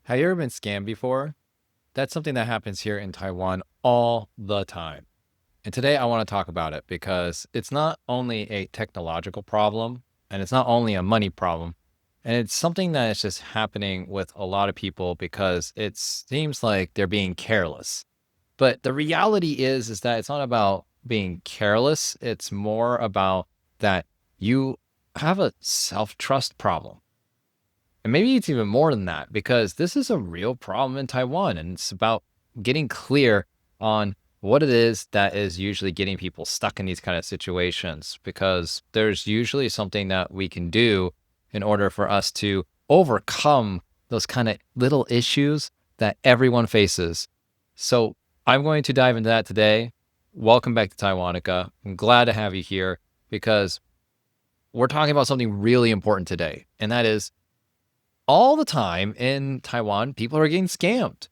Have you ever been scammed before? That's something that happens here in Taiwan all the time. And today I want to talk about it because it's not only a technological problem and it's not only a money problem. And it's something that is just happening with a lot of people because it seems like they're being careless. But the reality is that it's not about being careless. It's more about that you have a self-trust problem. And maybe it's even more than that because this is a real problem in Taiwan. And it's about getting clear on what it is that is usually getting people stuck in these kind of situations, because there's usually something that we can do in order for us to overcome those kind of little issues that everyone faces. So I'm going to dive into that today. Welcome back to Taiwanica. I'm glad to have you here because we're talking about something really important today, and that is all the time in Taiwan, people are getting scammed.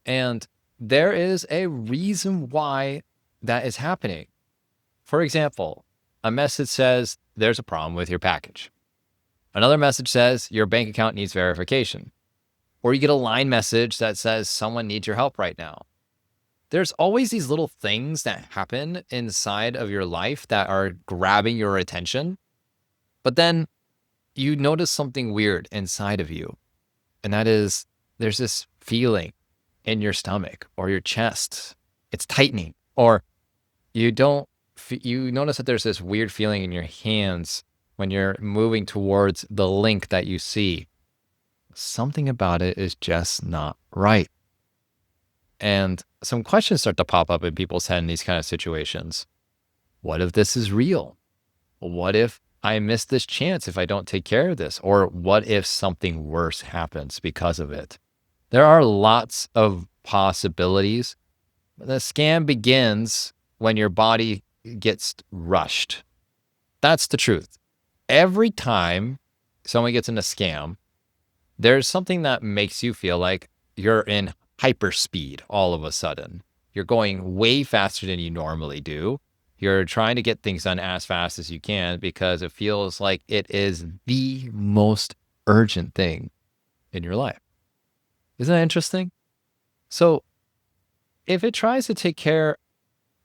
And there is a reason why that is happening. For example, a message says there's a problem with your package. Another message says your bank account needs verification. Or you get a line message that says someone needs your help right now. There's always these little things that happen inside of your life that are grabbing your attention. But then you notice something weird inside of you. And that is there's this feeling in your stomach or your chest. It's tightening. Or you notice that there's this weird feeling in your hands when you're moving towards the link that you see. Something about it is just not right. And some questions start to pop up in people's head in these kind of situations. What if this is real? What if I miss this chance if I don't take care of this? Or what if something worse happens because of it? There are lots of possibilities. The scam begins when your body gets rushed. That's the truth. Every time someone gets in a scam, there's something that makes you feel like you're in hyperspeed all of a sudden. You're going way faster than you normally do. You're trying to get things done as fast as you can because it feels like it is the most urgent thing in your life. Isn't that interesting? So if it tries to take care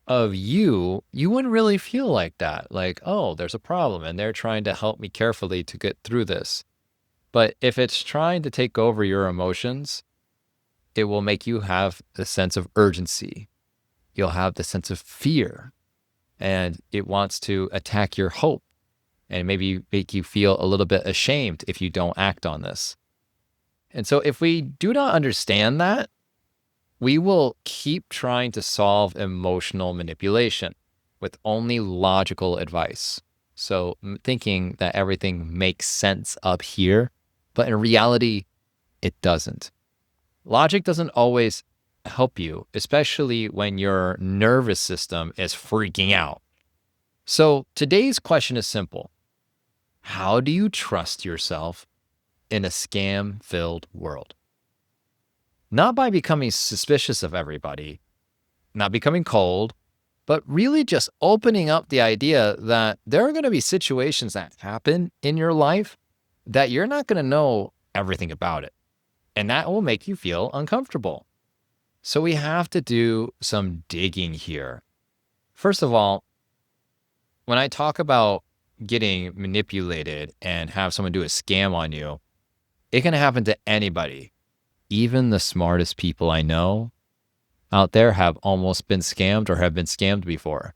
of you, you wouldn't really feel like that. Like, oh, there's a problem and they're trying to help me carefully to get through this. But if it's trying to take over your emotions, it will make you have a sense of urgency. You'll have the sense of fear, and it wants to attack your hope and maybe make you feel a little bit ashamed if you don't act on this. And so if we do not understand that, we will keep trying to solve emotional manipulation with only logical advice. So thinking that everything makes sense up here, but in reality, it doesn't. Logic doesn't always help you, especially when your nervous system is freaking out. So today's question is simple. How do you trust yourself in a scam-filled world? Not by becoming suspicious of everybody, not becoming cold, but really just opening up the idea that there are going to be situations that happen in your life that you're not going to know everything about it. And that will make you feel uncomfortable. So we have to do some digging here. First of all, when I talk about getting manipulated and have someone do a scam on you, it can happen to anybody. Even the smartest people I know out there have almost been scammed or have been scammed before.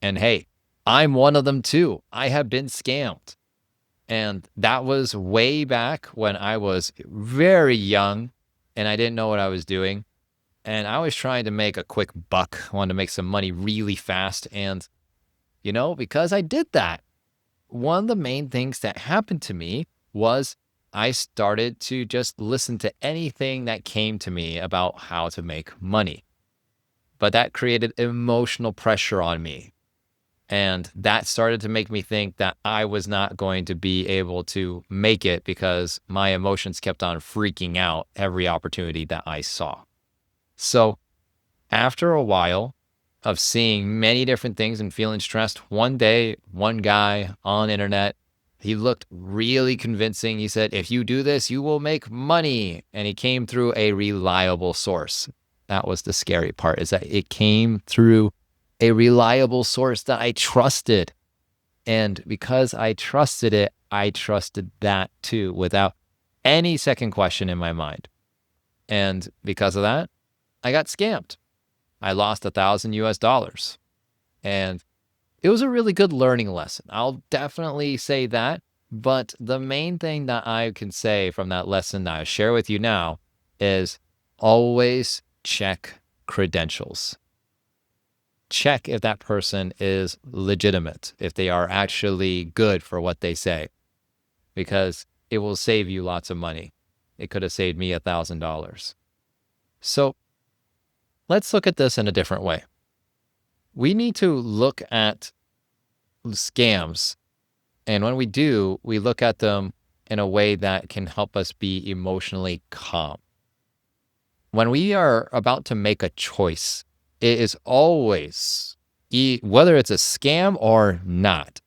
And hey, I'm one of them too. I have been scammed. And that was way back when I was very young and I didn't know what I was doing. And I was trying to make a quick buck, wanted to make some money really fast. And, because I did that, one of the main things that happened to me was I started to just listen to anything that came to me about how to make money. But that created emotional pressure on me. And that started to make me think that I was not going to be able to make it because my emotions kept on freaking out every opportunity that I saw. So after a while of seeing many different things and feeling stressed, one day, one guy on internet He looked really convincing. He said, if you do this, you will make money. And he came through a reliable source. That was the scary part, is that it came through a reliable source that I trusted. And because I trusted it, I trusted that too, without any second question in my mind. And because of that, I got scammed. I lost $1,000 US. And it was a really good learning lesson. I'll definitely say that. But the main thing that I can say from that lesson that I share with you now is always check credentials. Check if that person is legitimate, if they are actually good for what they say, because it will save you lots of money. It could have saved me $1,000. So let's look at this in a different way. We need to look at scams. And when we do, we look at them in a way that can help us be emotionally calm. When we are about to make a choice, it is always, whether it's a scam or not,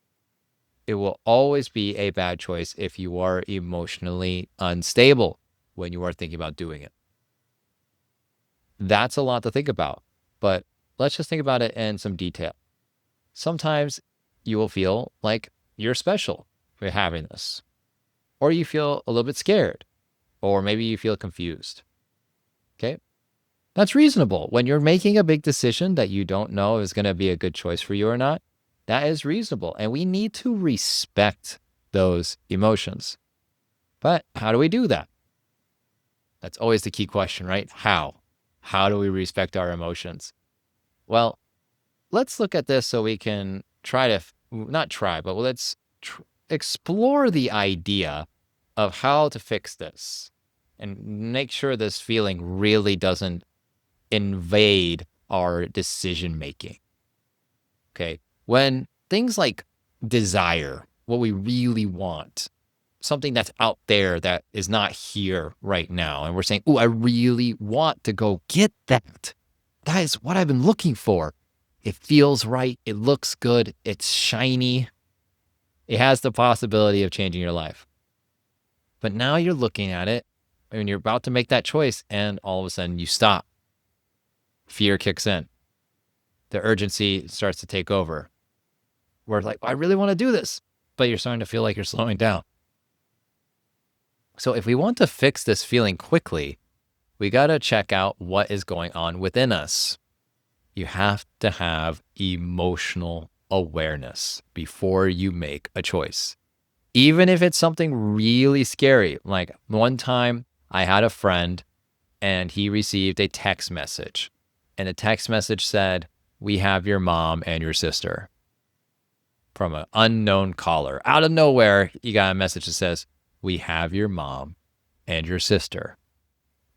it will always be a bad choice if you are emotionally unstable when you are thinking about doing it. That's a lot to think about, but let's just think about it in some detail. Sometimes you will feel like you're special for having this, or you feel a little bit scared, or maybe you feel confused. Okay? That's reasonable. When you're making a big decision that you don't know is going to be a good choice for you or not, that is reasonable. And we need to respect those emotions. But how do we do that? That's always the key question, right? How? How do we respect our emotions? Well, let's look at this so we can try to, not try, but let's explore the idea of how to fix this and make sure this feeling really doesn't invade our decision making. Okay. When things like desire, what we really want, something that's out there that is not here right now, and we're saying, oh, I really want to go get that. That is what I've been looking for. It feels right. It looks good. It's shiny. It has the possibility of changing your life. But now you're looking at it and you're about to make that choice, and all of a sudden you stop. Fear kicks in. The urgency starts to take over. We're like, I really want to do this, but you're starting to feel like you're slowing down. So if we want to fix this feeling quickly, we got to check out what is going on within us. You have to have emotional awareness before you make a choice. Even if it's something really scary. Like one time I had a friend and he received a text message. And the text message said, we have your mom and your sister. From an unknown caller. Out of nowhere, you got a message that says, we have your mom and your sister.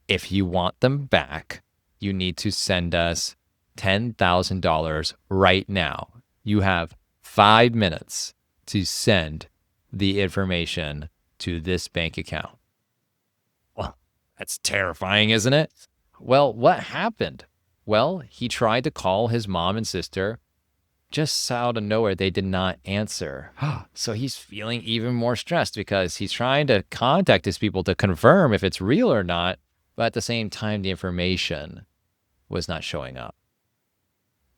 If you want them back, you need to send us $10,000 right now. You have 5 minutes to send the information to this bank account. Well, that's terrifying, isn't it? Well, what happened? Well, he tried to call his mom and sister. Just out of nowhere, they did not answer. So he's feeling even more stressed because he's trying to contact his people to confirm if it's real or not. But at the same time, the information was not showing up.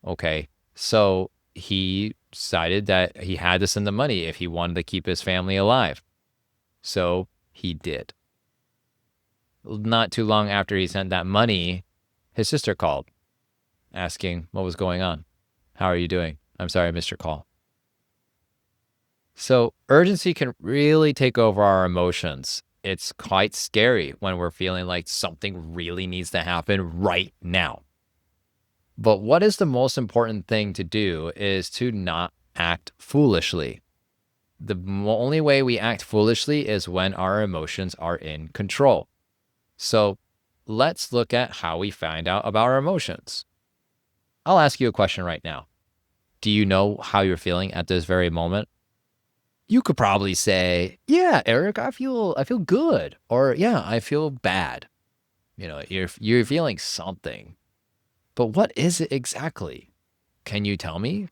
Okay, so he decided that he had to send the money if he wanted to keep his family alive. So he did. Not too long after he sent that money, his sister called, asking what was going on. How are you doing? I'm sorry I missed your call. So urgency can really take over our emotions. It's quite scary when we're feeling like something really needs to happen right now. But what is the most important thing to do is to not act foolishly. The only way we act foolishly is when our emotions are in control. So let's look at how we find out about our emotions. I'll ask you a question right now. Do you know how you're feeling at this very moment? You could probably say, yeah, Eric, I feel good. Or yeah, I feel bad. You know, you're feeling something. But what is it exactly? Can you tell me?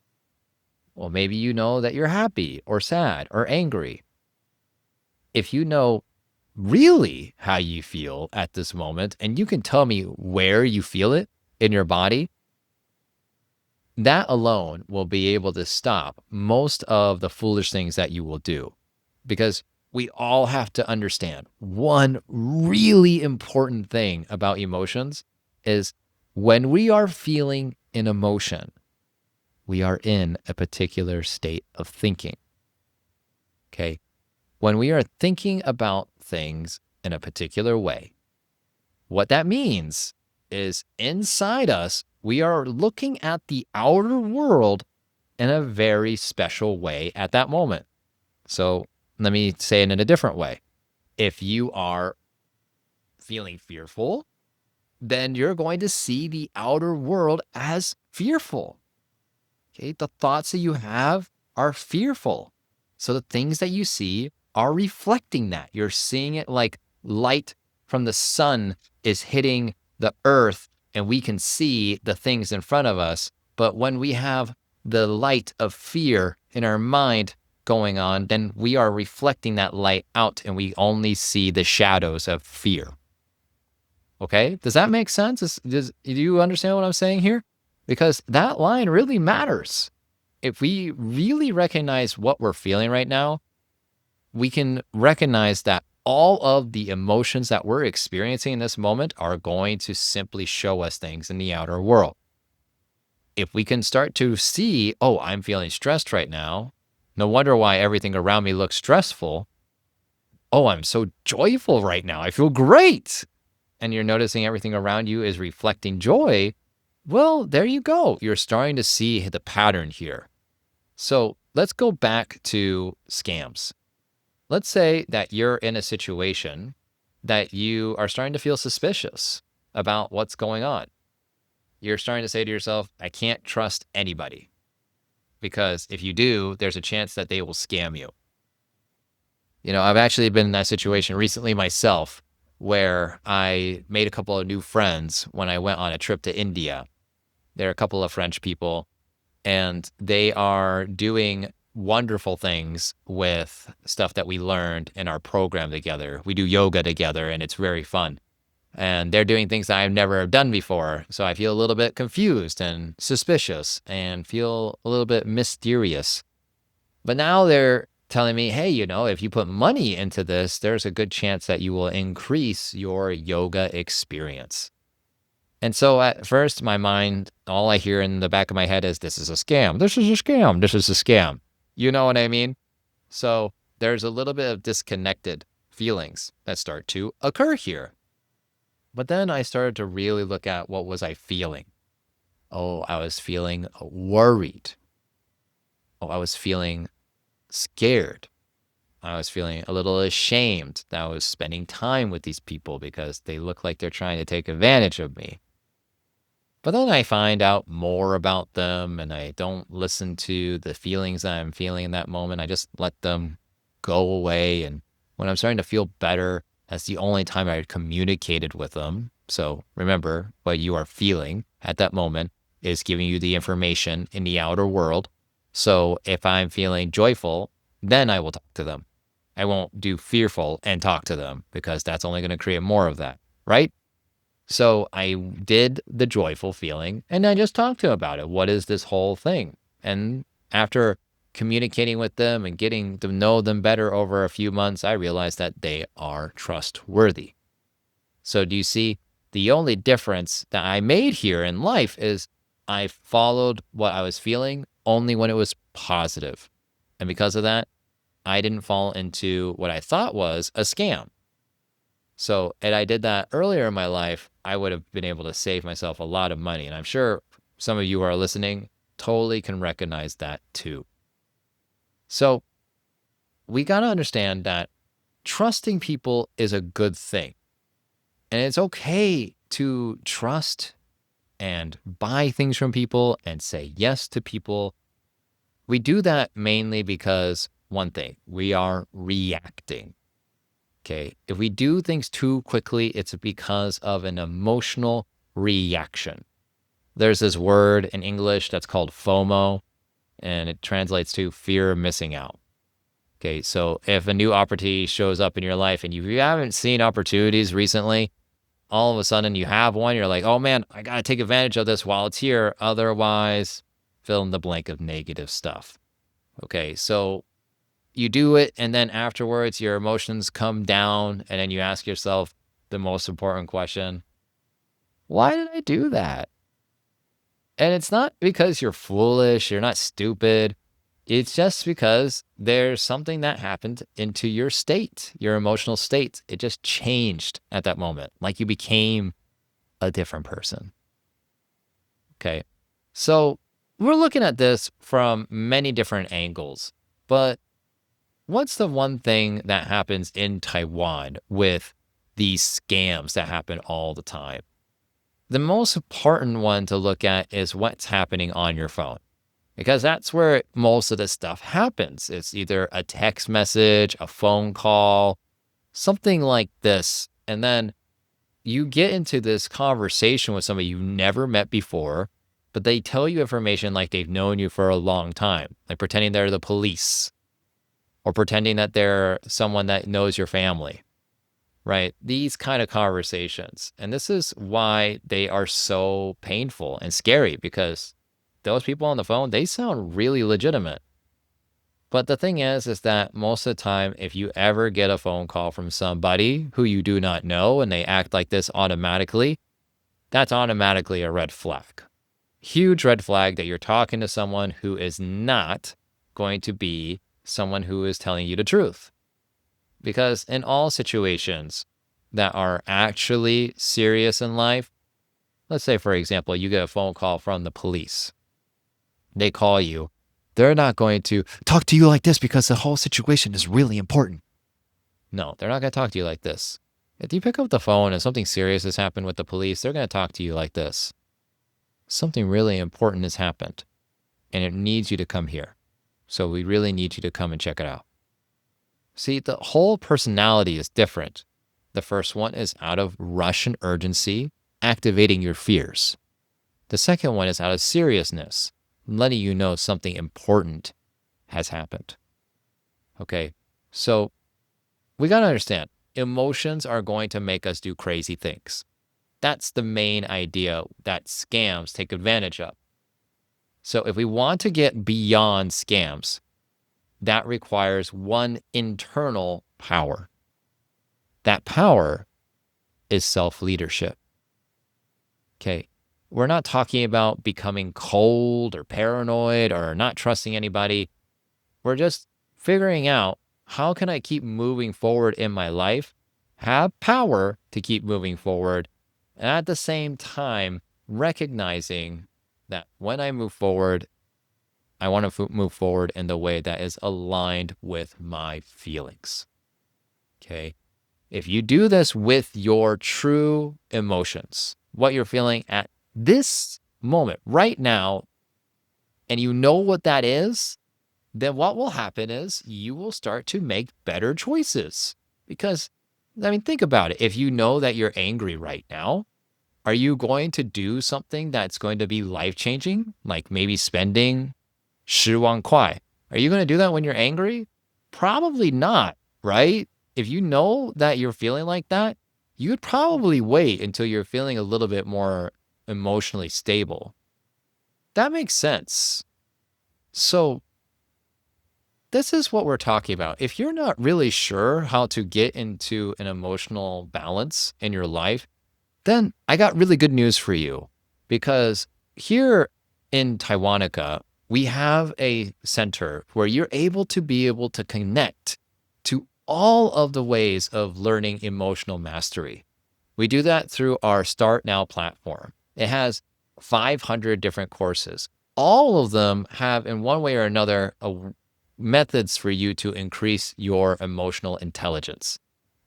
Well, maybe you know that you're happy or sad or angry. if you know really how you feel at this moment, and you can tell me where you feel it in your body, that alone will be able to stop most of the foolish things that you will do. Because we all have to understand one really important thing about emotions is when we are feeling an emotion, we are in a particular state of thinking. Okay? When we are thinking about things in a particular way, what that means is inside us, we are looking at the outer world in a very special way at that moment. So let me say it in a different way. If you are feeling fearful, then you're going to see the outer world as fearful. Okay, the thoughts that you have are fearful. So the things that you see are reflecting that. You're seeing it like light from the sun is hitting the earth, and we can see the things in front of us. But when we have the light of fear in our mind going on, then we are reflecting that light out, and we only see the shadows of fear. Okay, does that make sense? Do you understand what I'm saying here? Because that line really matters. If we really recognize what we're feeling right now, we can recognize that all of the emotions that we're experiencing in this moment are going to simply show us things in the outer world. If we can start to see, oh, I'm feeling stressed right now. No wonder why everything around me looks stressful. Oh, I'm so joyful right now. I feel great. And you're noticing everything around you is reflecting joy. Well, there you go. You're starting to see the pattern here. So let's go back to scams. Let's say that you're in a situation that you are starting to feel suspicious about what's going on. You're starting to say to yourself, I can't trust anybody, because if you do, there's a chance that they will scam you. You know, I've actually been in that situation recently myself, where I made a couple of new friends when I went on a trip to India. There are a couple of French people, and they are doing wonderful things with stuff that we learned in our program together. We do yoga together, and it's very fun. And they're doing things that I've never done before. So I feel a little bit confused and suspicious and feel a little bit mysterious. But now they're telling me, hey, you know, if you put money into this, there's a good chance that you will increase your yoga experience. And so at first, my mind, all I hear in the back of my head is, this is a scam. This is a scam. This is a scam. You know what I mean? So there's a little bit of disconnected feelings that start to occur here. But then I started to really look at what was I feeling. Oh, I was feeling worried. Oh, I was feeling scared. I was feeling a little ashamed that I was spending time with these people because they look like they're trying to take advantage of me. But then I find out more about them, and I don't listen to the feelings that I'm feeling in that moment. I just let them go away. And when I'm starting to feel better, that's the only time I communicated with them. So remember, what you are feeling at that moment is giving you the information in the outer world. So if I'm feeling joyful, then I will talk to them. I won't do fearful and talk to them, because that's only going to create more of that, right? So I did the joyful feeling, and I just talked to them about it. What is this whole thing? And after communicating with them and getting to know them better over a few months, I realized that they are trustworthy. So do you see, the only difference that I made here in life is I followed what I was feeling only when it was positive. And because of that, I didn't fall into what I thought was a scam. So had I did that earlier in my life, I would have been able to save myself a lot of money. And I'm sure some of you who are listening totally can recognize that too. So we got to understand that trusting people is a good thing. And it's okay to trust and buy things from people and say yes to people. We do that mainly because, one thing, we are reacting. Okay, if we do things too quickly, it's because of an emotional reaction. There's this word in English that's called FOMO, and it translates to fear of missing out. Okay, so if a new opportunity shows up in your life and you haven't seen opportunities recently, all of a sudden you have one, you're like, oh man, I got to take advantage of this while it's here. Otherwise, fill in the blank of negative stuff. Okay, so you do it, and then afterwards your emotions come down, and then you ask yourself the most important question: why did I do that? And it's not because you're foolish, you're not stupid. It's just because there's something that happened into your state, your emotional state. It just changed at that moment, like you became a different person. Okay. So we're looking at this from many different angles, but what's the one thing that happens in Taiwan with these scams that happen all the time? The most important one to look at is what's happening on your phone, because that's where most of this stuff happens. It's either a text message, a phone call, something like this. And then you get into this conversation with somebody you've never met before, but they tell you information like they've known you for a long time, like pretending they're the police or pretending that they're someone that knows your family, right? These kind of conversations. And this is why they are so painful and scary, because those people on the phone, they sound really legitimate. But the thing is that most of the time, if you ever get a phone call from somebody who you do not know and they act like this automatically, that's automatically a red flag. Huge red flag that you're talking to someone who is not going to be someone who is telling you the truth. Because in all situations that are actually serious in life, let's say, for example, you get a phone call from the police. They call you. They're not going to talk to you like this because the whole situation is really important. No, they're not going to talk to you like this. If you pick up the phone and something serious has happened with the police, they're going to talk to you like this. Something really important has happened, and it needs you to come here. So we really need you to come and check it out. See, the whole personality is different. The first one is out of rush and urgency, activating your fears. The second one is out of seriousness, letting you know something important has happened. Okay, so we got to understand, emotions are going to make us do crazy things. That's the main idea that scams take advantage of. So if we want to get beyond scams, that requires one internal power. That power is self-leadership. Okay, we're not talking about becoming cold or paranoid or not trusting anybody. We're just figuring out, how can I keep moving forward in my life, have power to keep moving forward, and at the same time recognizing that when I move forward, I want to move forward in the way that is aligned with my feelings. Okay. If you do this with your true emotions, what you're feeling at this moment right now, and you know what that is, then what will happen is you will start to make better choices. Because, I mean, think about it. If you know that you're angry right now, are you going to do something that's going to be life-changing? Like maybe spending 10万块. Are you going to do that when you're angry? Probably not, right? If you know that you're feeling like that, you would probably wait until you're feeling a little bit more emotionally stable. That makes sense. So this is what we're talking about. If you're not really sure how to get into an emotional balance in your life, then I got really good news for you. Because here in Taiwanica, we have a center where you're able to connect to all of the ways of learning emotional mastery. We do that through our Start Now platform. It has 500 different courses. All of them have, in one way or another, methods for you to increase your emotional intelligence.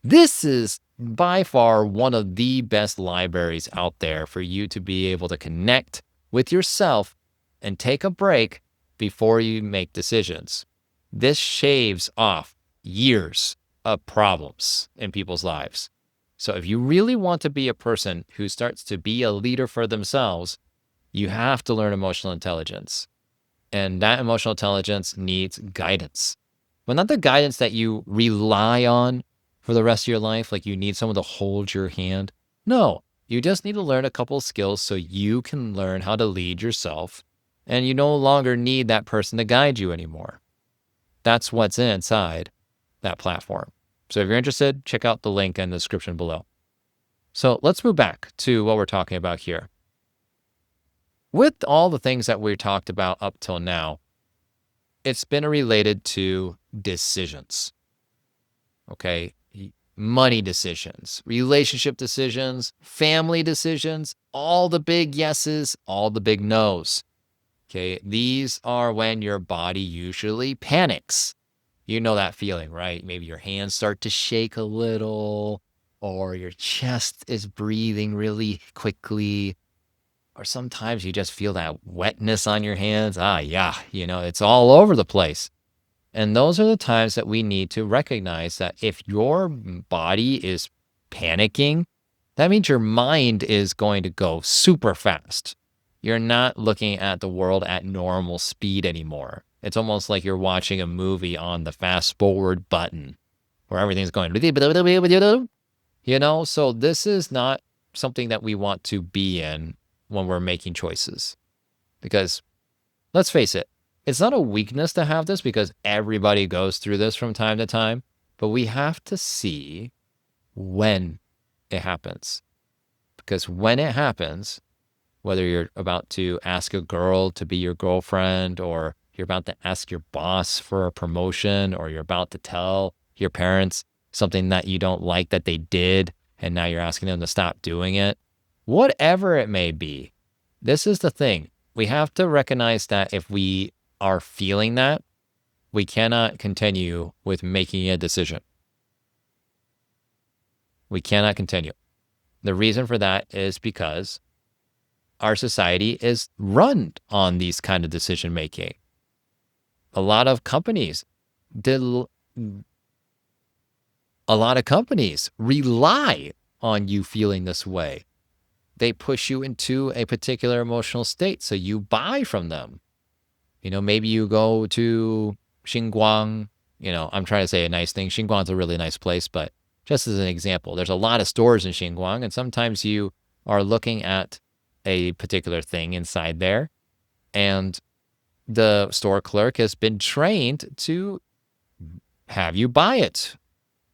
This is by far one of the best libraries out there for you to be able to connect with yourself and take a break before you make decisions. This shaves off years of problems in people's lives. So if you really want to be a person who starts to be a leader for themselves, you have to learn emotional intelligence. And that emotional intelligence needs guidance. but not the guidance that you rely on for the rest of your life. Like you need someone to hold your hand. No, you just need to learn a couple of skills so you can learn how to lead yourself, and you no longer need that person to guide you anymore. That's what's inside that platform. So if you're interested, check out the link in the description below. So let's move back to what we're talking about here. With all the things that we talked about up till now, it's been related to decisions. Okay. Money decisions, relationship decisions, family decisions, all the big yeses, all the big nos. Okay. These are when your body usually panics. You know that feeling, right? Maybe your hands start to shake a little, or your chest is breathing really quickly, or sometimes you just feel that wetness on your hands. Yeah, it's all over the place. And those are the times that we need to recognize that if your body is panicking, that means your mind is going to go super fast. You're not looking at the world at normal speed anymore. It's almost like you're watching a movie on the fast forward button where everything's going, so this is not something that we want to be in when we're making choices. Because let's face it, it's not a weakness to have this because everybody goes through this from time to time, but we have to see when it happens. Because when it happens, whether you're about to ask a girl to be your girlfriend, or you're about to ask your boss for a promotion, or you're about to tell your parents something that you don't like that they did, and now you're asking them to stop doing it, whatever it may be, this is the thing. We have to recognize that if we are feeling that, we cannot continue with making a decision. We cannot continue. The reason for that is because our society is run on these kind of decision making. A lot of companies rely on you feeling this way. They push you into a particular emotional state, so you buy from them. Maybe you go to Xinguang. I'm trying to say a nice thing. Xinguang's a really nice place, but just as an example, there's a lot of stores in Xinguang, and sometimes you are looking at a particular thing inside there, and the store clerk has been trained to have you buy it,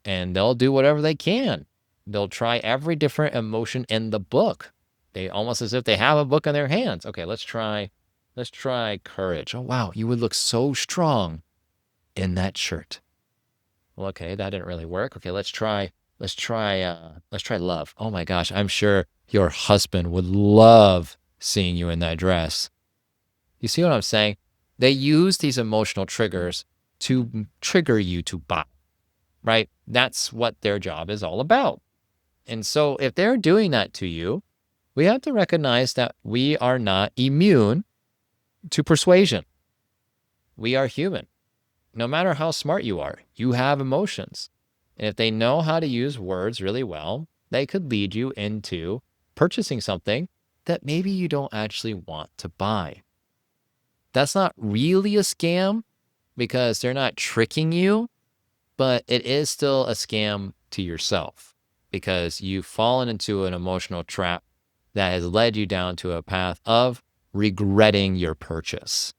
and they'll do whatever they can. They'll try every different emotion in the book. They almost as if they have a book in their hands. Okay, let's try courage. Oh, wow, you would look so strong in that shirt. Well, okay, that didn't really work. Okay, let's try love. Oh my gosh, I'm sure your husband would love seeing you in that dress. You see what I'm saying? They use these emotional triggers to trigger you to buy, right? That's what their job is all about. And so if they're doing that to you, we have to recognize that we are not immune to persuasion. We are human. No matter how smart you are, you have emotions. And if they know how to use words really well, they could lead you into purchasing something that maybe you don't actually want to buy. That's not really a scam because they're not tricking you, but it is still a scam to yourself because you've fallen into an emotional trap that has led you down to a path of regretting your purchase.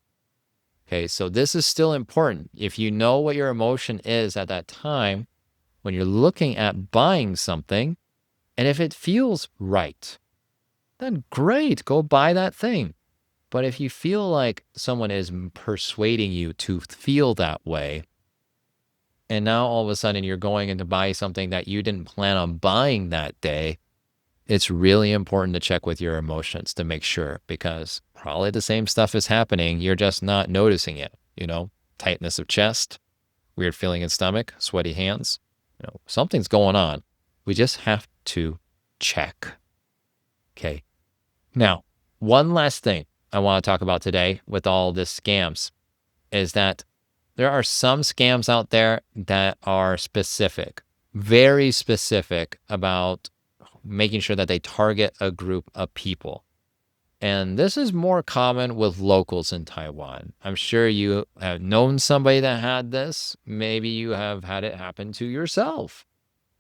Okay, so this is still important. If you know what your emotion is at that time, when you're looking at buying something, and if it feels right, then great, go buy that thing. But if you feel like someone is persuading you to feel that way, and now all of a sudden you're going in to buy something that you didn't plan on buying that day, it's really important to check with your emotions to make sure, because probably the same stuff is happening. You're just not noticing it. Tightness of chest, weird feeling in stomach, sweaty hands. Something's going on. We just have to check. Okay. Now, one last thing I want to talk about today with all this scams is that there are some scams out there that are specific, very specific about making sure that they target a group of people. And this is more common with locals in Taiwan. I'm sure you have known somebody that had this. Maybe you have had it happen to yourself.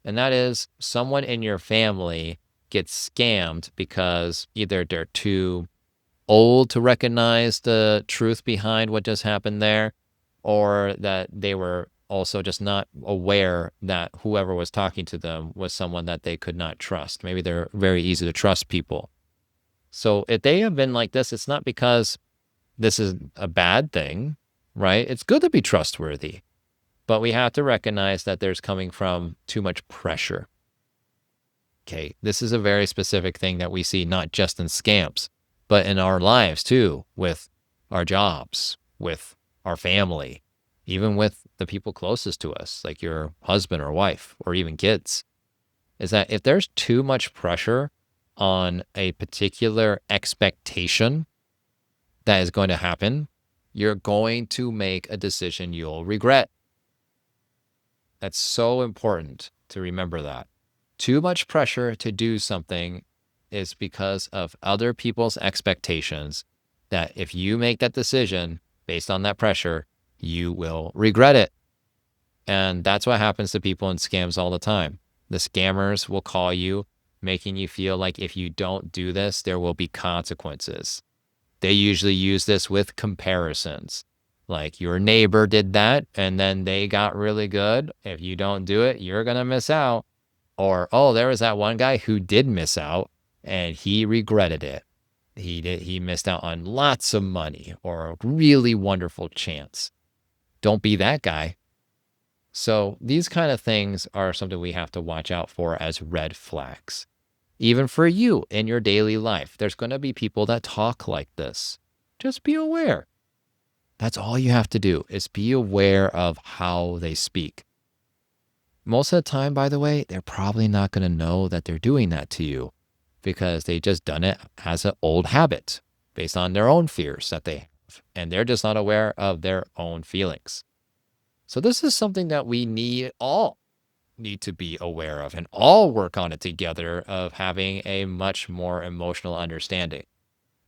And that is someone in your family gets scammed because either they're too old to recognize the truth behind what just happened there, or that they were also just not aware that whoever was talking to them was someone that they could not trust. Maybe they're very easy to trust people. So if they have been like this, it's not because this is a bad thing, right? It's good to be trustworthy, but we have to recognize that there's coming from too much pressure. Okay, this is a very specific thing that we see not just in scams, but in our lives too, with our jobs, with our family, even with the people closest to us, like your husband or wife, or even kids, is that if there's too much pressure on a particular expectation that is going to happen, you're going to make a decision you'll regret. That's so important to remember that. Too much pressure to do something is because of other people's expectations that if you make that decision based on that pressure, you will regret it. And that's what happens to people in scams all the time. The scammers will call you, making you feel like if you don't do this, there will be consequences. They usually use this with comparisons. Like your neighbor did that and then they got really good. If you don't do it, you're going to miss out. Or, oh, there was that one guy who did miss out and he regretted it. He missed out on lots of money or a really wonderful chance. Don't be that guy. So these kind of things are something we have to watch out for as red flags. Even for you in your daily life, there's going to be people that talk like this. Just be aware. That's all you have to do is be aware of how they speak. Most of the time, by the way, they're probably not going to know that they're doing that to you because they just done it as an old habit based on their own fears that they have, and they're just not aware of their own feelings. So this is something that we all need to be aware of and all work on it together of having a much more emotional understanding.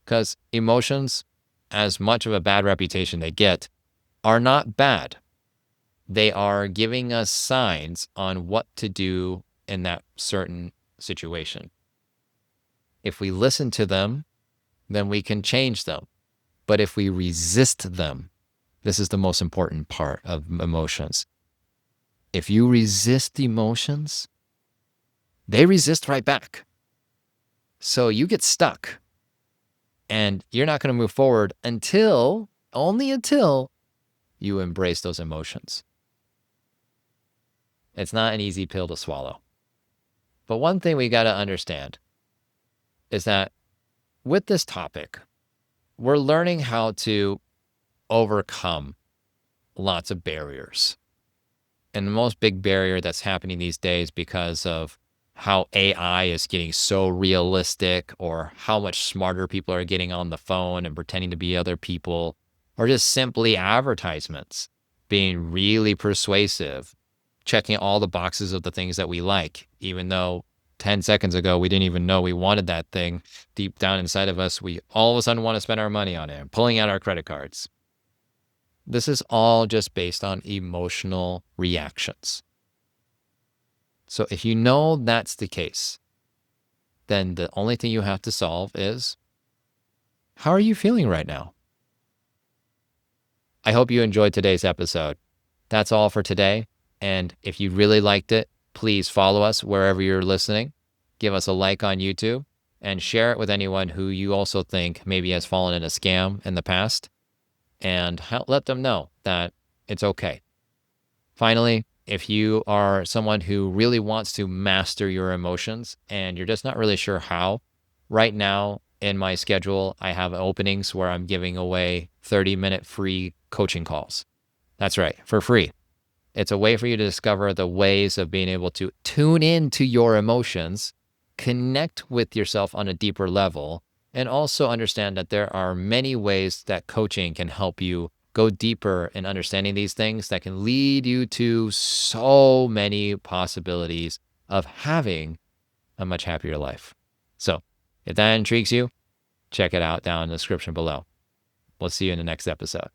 Because emotions, as much of a bad reputation they get, are not bad. They are giving us signs on what to do in that certain situation. If we listen to them, then we can change them. But if we resist them, this is the most important part of emotions. If you resist emotions, they resist right back. So you get stuck and you're not going to move forward only until you embrace those emotions. It's not an easy pill to swallow. But one thing we got to understand is that with this topic, we're learning how to overcome lots of barriers. And the most big barrier that's happening these days because of how AI is getting so realistic or how much smarter people are getting on the phone and pretending to be other people, or just simply advertisements being really persuasive, checking all the boxes of the things that we like, even though 10 seconds ago we didn't even know we wanted that thing. Deep down inside of us, we all of a sudden want to spend our money on it, pulling out our credit cards. This is all just based on emotional reactions. So if you know that's the case, then the only thing you have to solve is, how are you feeling right now? I hope you enjoyed today's episode. That's all for today. And if you really liked it, please follow us wherever you're listening. Give us a like on YouTube and share it with anyone who you also think maybe has fallen in a scam in the past. And let them know that it's okay. Finally, if you are someone who really wants to master your emotions and you're just not really sure how, right now in my schedule, I have openings where I'm giving away 30-minute free coaching calls. That's right, for free. It's a way for you to discover the ways of being able to tune into your emotions, connect with yourself on a deeper level, and also understand that there are many ways that coaching can help you go deeper in understanding these things that can lead you to so many possibilities of having a much happier life. So if that intrigues you, check it out down in the description below. We'll see you in the next episode.